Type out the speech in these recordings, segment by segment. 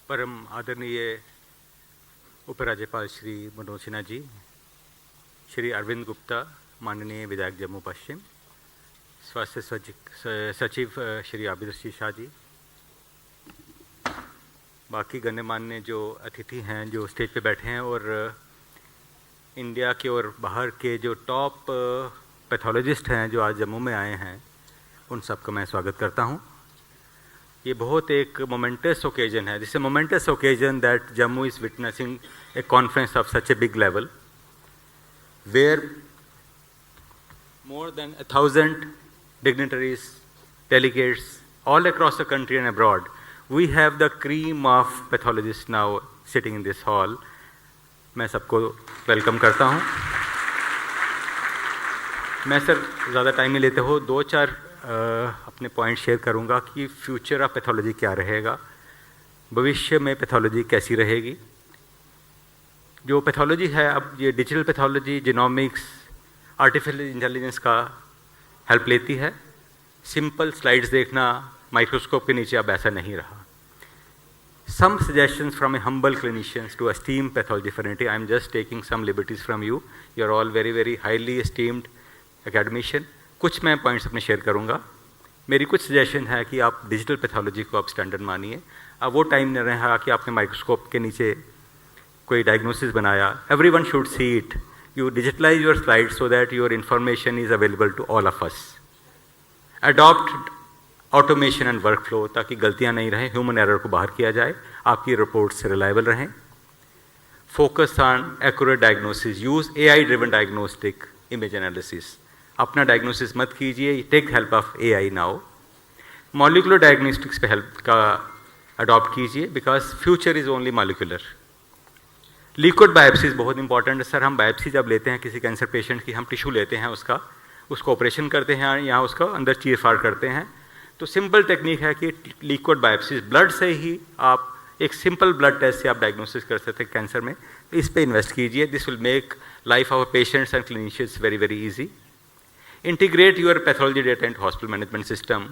परम आदरणीय उपराज्यपाल श्री मनोज सिन्हा जी, श्री अरविंद गुप्ता माननीय विधायक जम्मू पश्चिम, स्वास्थ्य सचिव श्री आबिद रशीद शाह जी, बाकी गण्यमान्य जो अतिथि हैं जो स्टेज पे बैठे हैं, और इंडिया के और बाहर के जो टॉप पैथोलॉजिस्ट हैं जो आज जम्मू में आए हैं, उन सबका मैं स्वागत करता हूं। ये बहुत एक मोमेंटस ओकेजन है, this a momentous occasion that Jammu is witnessing a conference of such a big level where more than 1,000 dignitaries, delegates all across the country and abroad. We have the cream of pathologists now sitting in this hall. मैं सबको welcome करता हूँ। मैं sir ज़्यादा time नहीं लेते हो, 2-4 अपने पॉइंट शेयर करूँगा कि फ्यूचर ऑफ पैथोलॉजी क्या रहेगा, भविष्य में पैथोलॉजी कैसी रहेगी। जो पैथोलॉजी है अब ये digital pathology, genomics, artificial intelligence का हेल्प लेती है। सिंपल स्लाइड्स देखना माइक्रोस्कोप के नीचे अब ऐसा नहीं रहा। Some suggestions from a humble clinicians to esteemed pathology fraternity. I am just taking some liberties from you. You are all very very highly esteemed academician. कुछ मैं पॉइंट्स अपने शेयर करूँगा। मेरी कुछ सजेशन है कि आप डिजिटल पैथोलॉजी को आप स्टैंडर्ड मानिए। अब वो टाइम नहीं रहा कि आपने माइक्रोस्कोप के नीचे कोई डायग्नोसिस बनाया। Everyone should see it. You digitalize your slides so that your information is available to all of us. Adopt automation and workflow ताकि गलतियां नहीं रहें, ह्यूमन एरर को बाहर किया जाए, आपकी रिपोर्ट्स रिलायबल रहें। Focus on accurate diagnosis. Use AI driven diagnostic image analysis. अपना डायग्नोसिस मत कीजिए, take help of AI now. Molecular diagnostics पे हेल्प का अडॉप्ट कीजिए because future is only molecular. Liquid biopsies बहुत इंपॉर्टेंट है सर। हम बायोप्सी जब लेते हैं किसी कैंसर पेशेंट की, हम टिश्यू लेते हैं उसको ऑपरेशन करते हैं या उसको अंदर चीर फाड़ करते हैं, तो सिंपल टेक्निक है कि लिक्विड बायोप्सीज ब्लड से ही आप एक सिंपल ब्लड टेस्ट से आप डायग्नोसिस कर सकते हैं कैंसर में। इस पे इन्वेस्ट कीजिए, this will make life of patients and clinicians very very easy. Integrate your pathology data in hospital management system,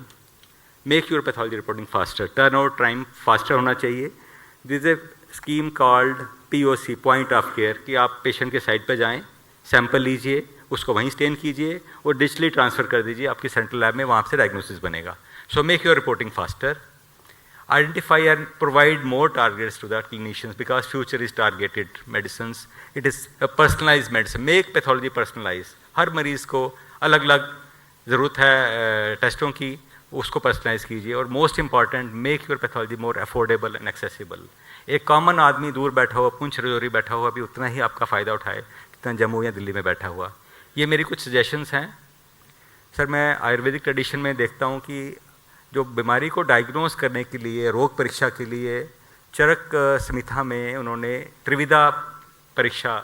make your pathology reporting faster, turn out time faster होना चाहिए। This is a scheme called POC, point of care, कि आप patient के side पे जाएं, sample लीजिए, उसको वहीं स्टेन कीजिए और डिजिटली ट्रांसफ़र कर दीजिए आपकी सेंट्रल लैब में, वहाँ से डायग्नोसिस बनेगा। So make your reporting faster. Identify and provide more targets to the clinicians because future is targeted medicines. It is a personalized medicine. Make pathology personalized. हर मरीज़ को अलग अलग ज़रूरत है टेस्टों की, उसको पर्सनलाइज कीजिए। और most important, make your pathology more affordable and accessible. एक कॉमन आदमी दूर बैठा हुआ, पुंछ रजौरी बैठा हुआ भी उतना ही आपका फ़ायदा उठाए जितना जम्मू या दिल्ली में बैठा हुआ। ये मेरी कुछ सजेशंस हैं सर। मैं आयुर्वेदिक ट्रेडिशन में देखता हूँ कि जो बीमारी को डायग्नोस करने के लिए, रोग परीक्षा के लिए, चरक संहिता में उन्होंने त्रिविधा परीक्षा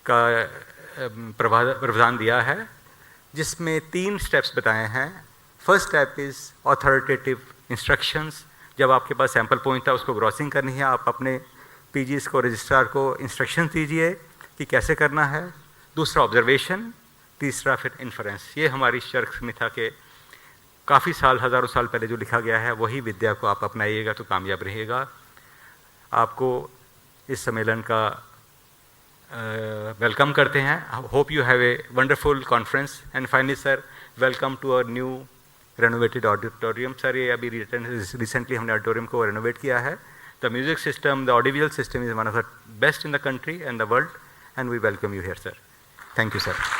का प्रावधान दिया है, जिसमें 3 स्टेप्स बताए हैं। First step is authoritative instructions. जब आपके पास सैंपल पहुंचता है, उसको ग्रॉसिंग करनी है, आप अपने PGs को, रजिस्ट्रार को इंस्ट्रक्शन दीजिए कि कैसे करना है। दूसरा ऑब्जर्वेशन, तीसरा फिर इन्फ्रेंस। ये हमारी चरक संहिता के काफ़ी साल, हज़ारों साल पहले जो लिखा गया है, वही विद्या को आप अपनाइएगा तो कामयाब रहिएगा। आपको इस सम्मेलन का वेलकम करते हैं। Hope you have a wonderful conference and finally sir, welcome to our new renovated auditorium. Sir ये अभी रिसेंटली हमने ऑडिटोरियम को रेनोवेट किया है। The music system, the audiovisual system is one of the best in the country and the world and we welcome you here sir. Thank you sir.